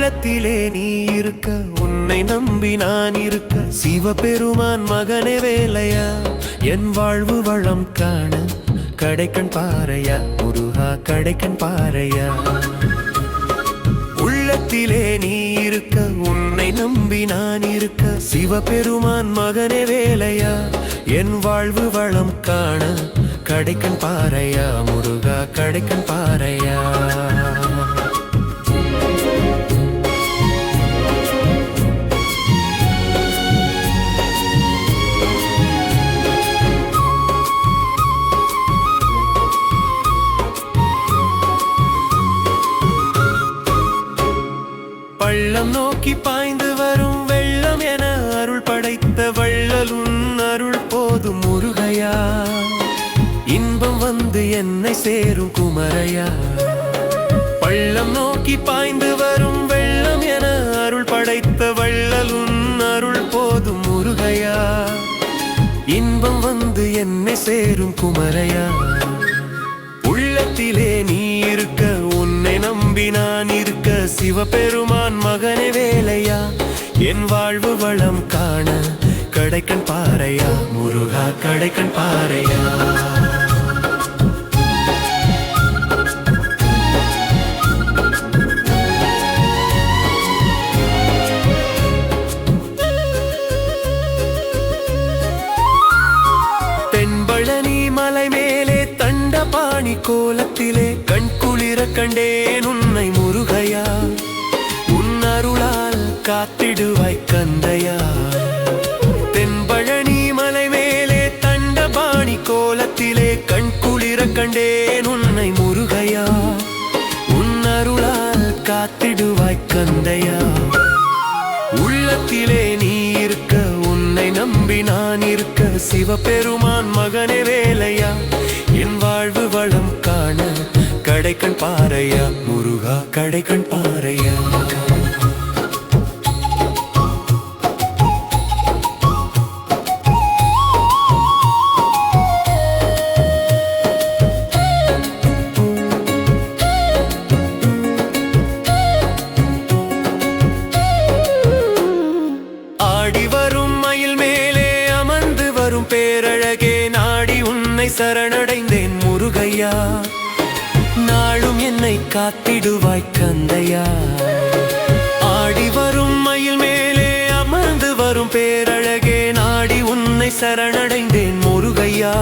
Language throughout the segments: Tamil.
உள்ளத்திலே நீ இருக்க, உன்னை நம்பி நான் இருக்க, சிவபெருமான் மகனே வேலையா, என் வாழ்வு வளம் காண கடைக்கண் பாறையா, முருகா கடைக்கண் பாறையா. உள்ளத்திலே நீ இருக்க, உன்னை நம்பி நான் இருக்க, சிவபெருமான் மகனே வேலையா, என் வாழ்வு வளம் காண கடைக்கண் பாறையா, முருகா கடைக்கண் பாறையா. பள்ளம் நோக்கி பாய்ந்து வரும் வெள்ளம் என அருள் படைத்த வள்ளலுன் அருள் போதும் முருகையா, இன்பம் வந்து என்னை சேரும் குமரையா. பள்ளம் நோக்கி பாய்ந்து வரும் வெள்ளம் என அருள் படைத்த வள்ளலுன் அருள் போதும் முருகையா, இன்பம் வந்து என்னை சேரும் குமரையா. உள்ளத்திலே நீ இருக்க, உன்னை நம்பி நான் இருக்க, சிவபெருமான் மகனே வேலையா, என் வாழ்வு வளம் காண கடைக்கண் பாறையா, முருகா கடைக்கண் பாறையா. தென்பழனி மலை மேலே தண்டபாணி கோலத்திலே கண் குளிர கண்டேன் உன்னை முருகையா, உன் அருளால் காத்திடுவாய் கந்தையா. தென்பழனி மலை மேலே தண்டபாணி கோலத்திலே கண் குளிர கண்டேன் உன்னை முருகையா, உன் அருளால் காத்திடுவாய் கந்தையா. உள்ளத்திலே நீ இருக்க, உன்னை நம்பி நான் இருக்க, சிவபெருமான் மகனே வேலையா, என் வாழ்வு வளம் காண கடைக்கண் பாறையா, முருகா கடைக்கண் பாறையா. ஆடி வரும் மயில் மேலே அமர்ந்து வரும் பேரழகே, நாடி உன்னை சரணடைந்தேன் முருகையா, நாளும் என்னை காத்திடுவாய் கந்தையா. ஆடி வரும் மயில் மேலே அமர்ந்து வரும் பேரழகே, நாடி உன்னை சரணடைந்தேன் முருகையா,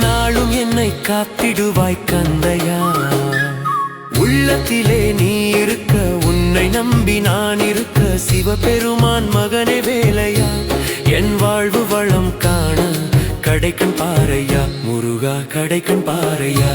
நாளும் என்னை காத்திடுவாய் கந்தையா. உள்ளத்திலே நீ இருக்க, உன்னை நம்பி நான் இருக்க, சிவபெருமான் மகனே வேலையா, என் வாழ்வு வளம் காண கடைக்கண் பாறையா, முருகா கடைக்கண் பாறையா.